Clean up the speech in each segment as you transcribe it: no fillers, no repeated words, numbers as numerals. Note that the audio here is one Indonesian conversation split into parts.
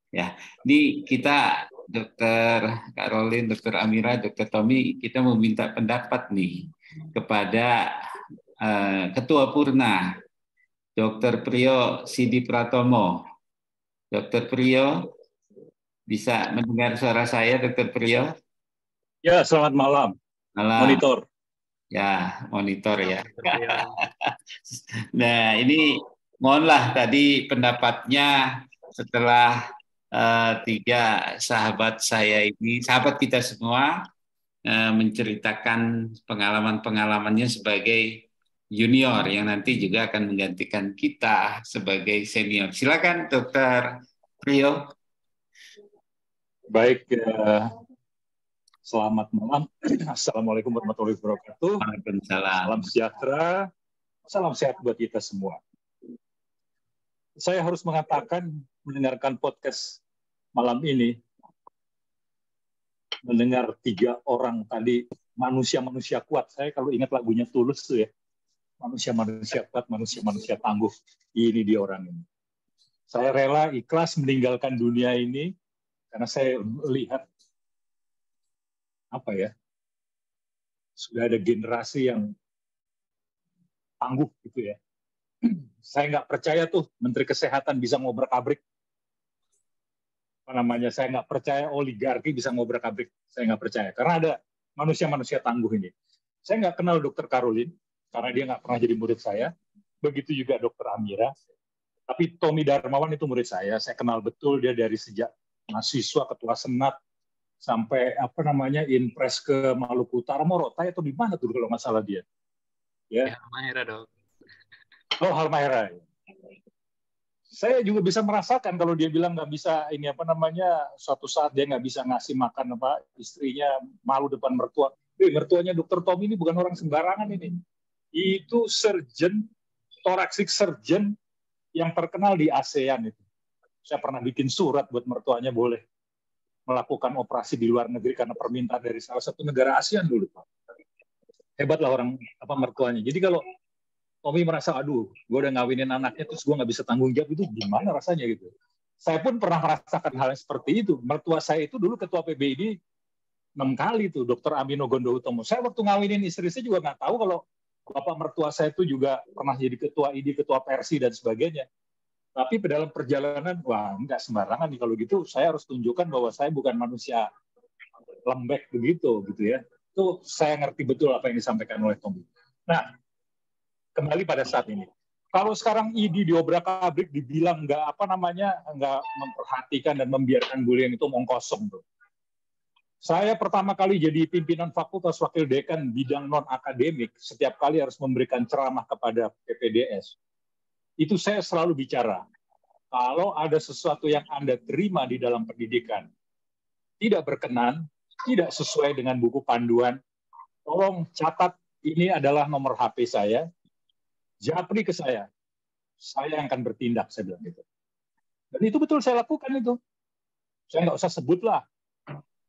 Ya, ini kita Dokter Karolin, Dokter Amira, Dokter Tommy, kita meminta pendapat nih kepada Ketua Purna, Dokter Priyo Sidi Pratomo. Dokter Priyo, bisa mendengar suara saya, Dokter Priyo? Ya, selamat malam. Malam. Monitor. Ya, monitor ya. Nah, ini mohonlah tadi pendapatnya setelah tiga sahabat saya ini, sahabat kita semua, menceritakan pengalaman-pengalamannya sebagai junior yang nanti juga akan menggantikan kita sebagai senior. Silakan, Dokter Priyo. Baik, selamat malam. Assalamualaikum warahmatullahi wabarakatuh. Waalaikumsalam. Salam sejahtera, salam sehat buat kita semua. Saya harus mengatakan, mendengarkan podcast malam ini, mendengar tiga orang tadi, manusia-manusia kuat. Saya kalau ingat lagunya Tulus tuh ya, manusia-manusia kuat, manusia-manusia tangguh. Ini dia orang ini. Saya rela ikhlas meninggalkan dunia ini, karena saya lihat apa ya, sudah ada generasi yang tangguh gitu ya. Saya nggak percaya tuh Menteri Kesehatan bisa ngobrak-abrik. Saya nggak percaya oligarki bisa ngobrak-abrik. Saya nggak percaya karena ada manusia-manusia tangguh ini. Saya nggak kenal Dokter Karolin karena dia nggak pernah jadi murid saya. Begitu juga Dokter Amira. Tapi Tommy Darmawan itu murid saya. Saya kenal betul dia dari sejak mahasiswa, ketua senat, sampai impres ke Maluku Utara, Morotai atau di mana tuh kalau nggak salah dia. Ya. Halmahera, Dok. Oh, Halmahera. Saya juga bisa merasakan kalau dia bilang nggak bisa suatu saat dia nggak bisa ngasih makan istrinya, malu depan mertua. Mertuanya Dokter Tommy ini bukan orang sembarangan ini. Itu surgeon, thoracic surgeon yang terkenal di ASEAN itu. Saya pernah bikin surat buat mertuanya boleh melakukan operasi di luar negeri karena permintaan dari salah satu negara ASEAN dulu. Hebatlah orang mertuanya. Jadi kalau Tommy merasa, aduh, gue udah ngawinin anaknya, terus gue nggak bisa tanggung jawab, itu gimana rasanya gitu. Saya pun pernah merasakan hal yang seperti itu. Mertua saya itu dulu ketua PBID 6 kali tuh, Dr. Amino Gondohutomo. Saya waktu ngawinin istri saya juga nggak tahu kalau bapak mertua saya itu juga pernah jadi ketua ID, ketua Persi, dan sebagainya. Tapi dalam perjalanan, wah, nggak sembarangan nih. Kalau gitu, saya harus tunjukkan bahwa saya bukan manusia lembek begitu, gitu ya. Itu saya ngerti betul apa yang disampaikan oleh Tommy. Nah, kembali pada saat ini. Kalau sekarang ID diobrak-abrik, dibilang nggak memperhatikan dan membiarkan bullying itu omong kosong tuh. Saya pertama kali jadi pimpinan fakultas wakil dekan bidang non-akademik, setiap kali harus memberikan ceramah kepada PPDS. Itu saya selalu bicara, kalau ada sesuatu yang Anda terima di dalam pendidikan, tidak berkenan, tidak sesuai dengan buku panduan, tolong catat, ini adalah nomor HP saya, japri ke saya yang akan bertindak, saya bilang gitu. Dan itu betul saya lakukan itu. Saya nggak usah sebut lah.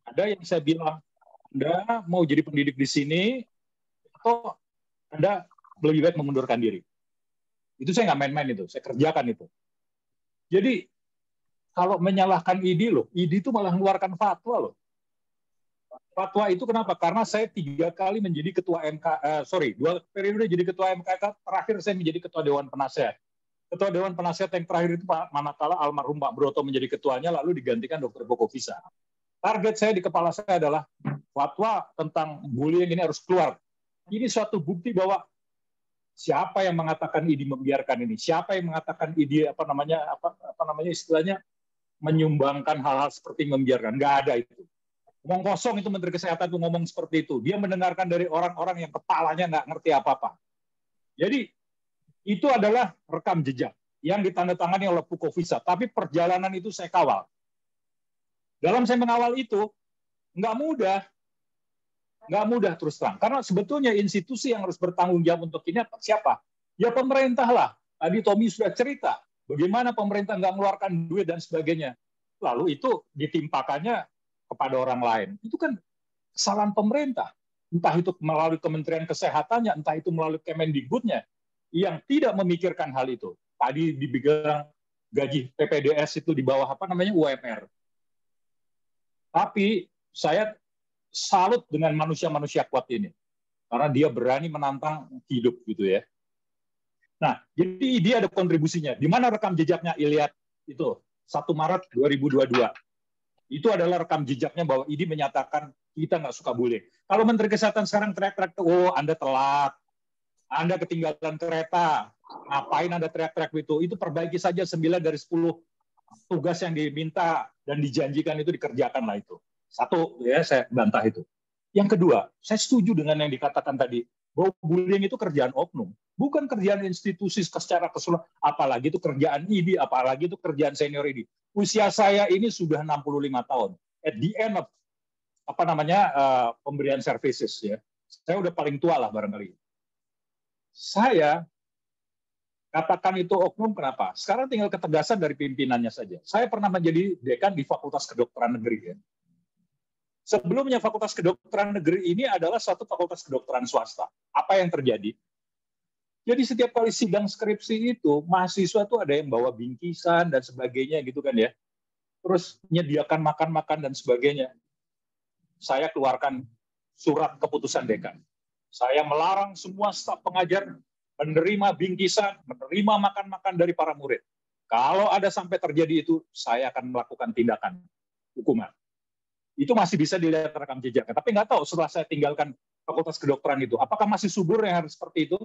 Ada yang saya bilang, Anda mau jadi pendidik di sini, atau Anda lebih baik mengundurkan diri. Itu saya nggak main-main itu, saya kerjakan itu. Jadi, kalau menyalahkan ID loh, ID itu malah mengeluarkan fatwa loh. Fatwa itu kenapa? Karena saya 3 kali menjadi ketua 2 periode jadi ketua MKK, terakhir saya menjadi ketua Dewan Penasehat. Ketua Dewan Penasehat yang terakhir itu manakala almarhum Pak Broto menjadi ketuanya, lalu digantikan Dr. Bokofisa. Target saya di kepala saya adalah fatwa tentang bullying ini harus keluar. Ini suatu bukti bahwa siapa yang mengatakan ID membiarkan ini, siapa yang mengatakan ID istilahnya menyumbangkan hal-hal seperti membiarkan, nggak ada itu. Ngomong kosong itu Menteri Kesehatan tuh ngomong seperti itu. Dia mendengarkan dari orang-orang yang kepalanya nggak ngerti apa-apa. Jadi itu adalah rekam jejak yang ditandatangani oleh Pukovisa. Tapi perjalanan itu saya kawal. Dalam saya mengawal itu nggak mudah terus terang. Karena sebetulnya institusi yang harus bertanggung jawab untuk ini siapa? Ya pemerintah lah. Tadi Tommy sudah cerita bagaimana pemerintah nggak mengeluarkan duit dan sebagainya. Lalu itu ditimpakannya kepada orang lain. Itu kan kesalahan pemerintah. Entah itu melalui Kementerian Kesehatannya, entah itu melalui Kemendikbudnya, yang tidak memikirkan hal itu. Tadi dibilang gaji PPDS itu di bawah apa namanya UMR. Tapi saya salut dengan manusia-manusia kuat ini karena dia berani menantang hidup gitu ya. Nah, jadi dia ada kontribusinya. Di mana rekam jejaknya Iliad itu 1 Maret 2022. Itu adalah rekam jejaknya bahwa ID menyatakan kita nggak suka bullying. Kalau Menteri Kesehatan sekarang teriak-teriak, oh Anda telat, Anda ketinggalan kereta, ngapain Anda teriak-teriak itu? Itu perbaiki saja 9 dari 10 tugas yang diminta dan dijanjikan itu dikerjakan lah itu. Satu, ya saya bantah itu. Yang kedua, saya setuju dengan yang dikatakan tadi, bahwa bullying itu kerjaan oknum, bukan kerjaan institusi secara keseluruhan, apalagi itu kerjaan ID, apalagi itu kerjaan senior ID. Usia saya ini sudah 65 tahun. At the end of apa namanya pemberian services ya, saya udah paling tua lah barangkali. Saya katakan itu oknum kenapa? Sekarang tinggal ketegasan dari pimpinannya saja. Saya pernah menjadi dekan di Fakultas Kedokteran Negeri ya. Sebelumnya Fakultas Kedokteran Negeri ini adalah suatu fakultas kedokteran swasta. Apa yang terjadi? Jadi setiap kali sidang skripsi itu, mahasiswa tuh ada yang bawa bingkisan dan sebagainya gitu kan ya. Terus menyediakan makan-makan dan sebagainya. Saya keluarkan surat keputusan dekan. Saya melarang semua staf pengajar menerima bingkisan, menerima makan-makan dari para murid. Kalau ada sampai terjadi itu, saya akan melakukan tindakan hukuman. Itu masih bisa dilihat rekam jejaknya. Tapi nggak tahu setelah saya tinggalkan Fakultas Kedokteran itu, apakah masih subur yang harus seperti itu?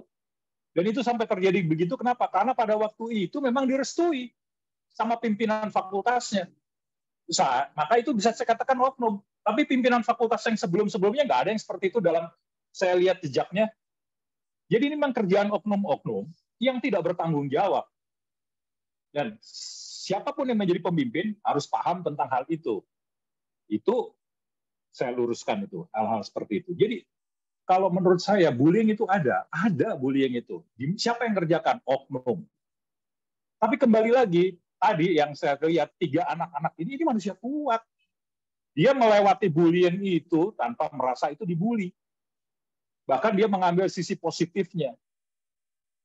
Dan itu sampai terjadi begitu, kenapa? Karena pada waktu itu memang direstui sama pimpinan fakultasnya. Maka itu bisa saya katakan oknum. Tapi pimpinan fakultas yang sebelum-sebelumnya nggak ada yang seperti itu dalam saya lihat jejaknya. Jadi ini memang kerjaan oknum-oknum yang tidak bertanggung jawab. Dan siapapun yang menjadi pemimpin harus paham tentang hal itu. Itu saya luruskan itu, hal-hal seperti itu. Jadi kalau menurut saya bullying itu ada bullying itu. Siapa yang kerjakan? Oknum. Tapi kembali lagi, tadi yang saya lihat 3 anak-anak ini manusia kuat. Dia melewati bullying itu tanpa merasa itu dibully. Bahkan dia mengambil sisi positifnya.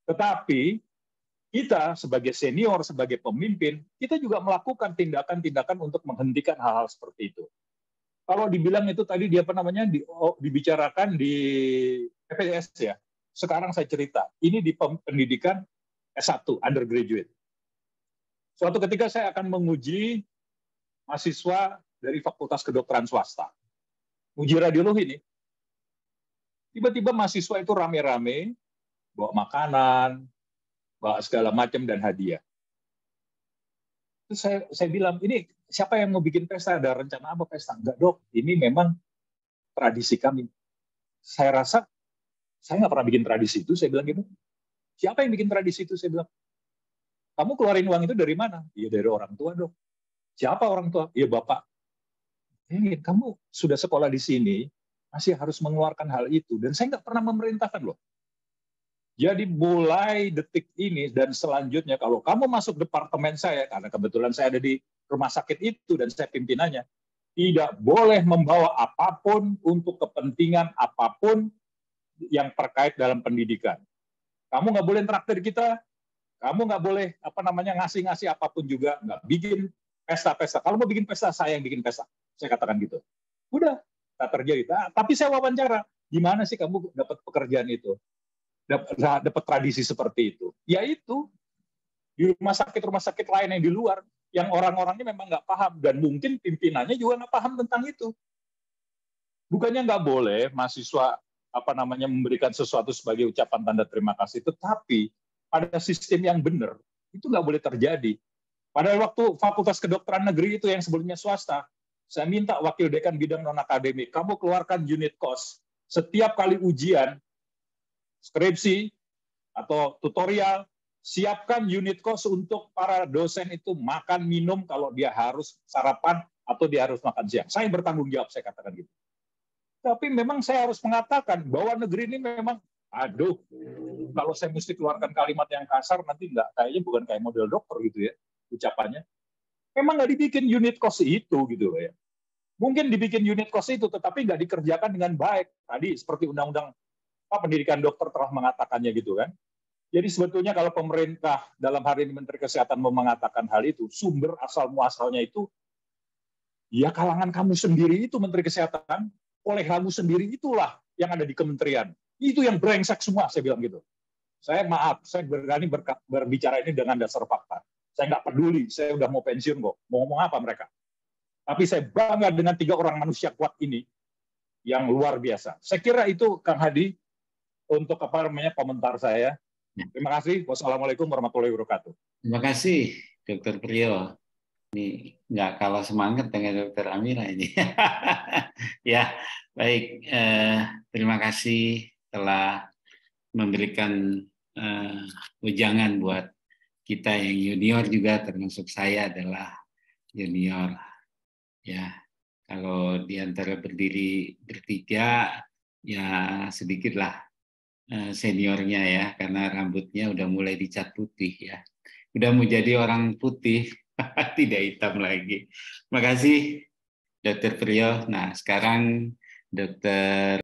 Tetapi kita sebagai senior, sebagai pemimpin, kita juga melakukan tindakan-tindakan untuk menghentikan hal-hal seperti itu. Kalau dibilang itu tadi dia apa namanya dibicarakan di PPDS ya. Sekarang saya cerita, ini di pendidikan S1 undergraduate. Suatu ketika saya akan menguji mahasiswa dari Fakultas Kedokteran swasta. Uji radiologi ini. Tiba-tiba mahasiswa itu rame-rame bawa makanan, bawa segala macam dan hadiah. Terus saya bilang, ini siapa yang mau bikin pesta? Ada rencana apa pesta? Enggak dok, ini memang tradisi kami. Saya rasa, saya nggak pernah bikin tradisi itu, saya bilang gitu. Siapa yang bikin tradisi itu? Saya bilang, kamu keluarin uang itu dari mana? Iya dari orang tua dok. Siapa orang tua? Iya bapak. Kamu sudah sekolah di sini, masih harus mengeluarkan hal itu. Dan saya nggak pernah memerintahkan loh. Jadi mulai detik ini dan selanjutnya kalau kamu masuk departemen saya, karena kebetulan saya ada di rumah sakit itu dan saya pimpinannya, tidak boleh membawa apapun untuk kepentingan apapun yang terkait dalam pendidikan. Kamu nggak boleh traktir kita, kamu nggak boleh ngasih-ngasih apapun juga, nggak bikin pesta-pesta. Kalau mau bikin pesta, saya yang bikin pesta. Saya katakan gitu. Udah, tak terjadi. Tapi saya wawancara, gimana sih kamu dapat pekerjaan itu? Dapat tradisi seperti itu. Yaitu di rumah sakit lain yang di luar, yang orang-orangnya memang nggak paham dan mungkin pimpinannya juga nggak paham tentang itu. Bukannya nggak boleh mahasiswa memberikan sesuatu sebagai ucapan tanda terima kasih, tetapi pada sistem yang benar itu nggak boleh terjadi. Pada waktu Fakultas Kedokteran Negeri itu yang sebelumnya swasta, saya minta wakil dekan bidang non akademik, kamu keluarkan unit cost setiap kali ujian skripsi atau tutorial, siapkan unit cost untuk para dosen itu makan minum kalau dia harus sarapan atau dia harus makan siang. Saya bertanggung jawab, saya katakan gitu. Tapi memang saya harus mengatakan bahwa negeri ini memang, aduh, kalau saya mesti keluarkan kalimat yang kasar nanti kayaknya bukan kayak model dokter gitu ya ucapannya. Memang nggak dibikin unit cost itu gitu ya. Mungkin dibikin unit cost itu, tetapi nggak dikerjakan dengan baik. Tadi seperti undang-undang pendidikan dokter telah mengatakannya gitu kan. Jadi sebetulnya kalau pemerintah dalam hari ini Menteri Kesehatan mau mengatakan hal itu, sumber asal muasalnya itu ya kalangan kamu sendiri itu Menteri Kesehatan, oleh kamu sendiri itulah yang ada di kementerian. Itu yang brengsek semua, saya bilang gitu. Saya maaf, saya berani berbicara ini dengan dasar fakta. Saya nggak peduli, saya udah mau pensiun kok. Mau ngomong apa mereka? Tapi saya bangga dengan 3 orang manusia kuat ini yang luar biasa. Saya kira itu Kang Hadi untuk komentar saya. Terima kasih. Wassalamualaikum warahmatullahi wabarakatuh. Terima kasih, Dr. Priyo. Ini nggak kalah semangat dengan Dr. Amira ini. Ya, baik. Terima kasih telah memberikan wejangan buat kita yang junior juga, termasuk saya adalah junior. Ya, kalau di antara berdiri bertiga, ya sedikitlah seniornya ya, karena rambutnya udah mulai dicat putih ya. Udah mau jadi orang putih, tidak hitam lagi. Terima kasih, Dr. Priyo. Nah, sekarang Dr.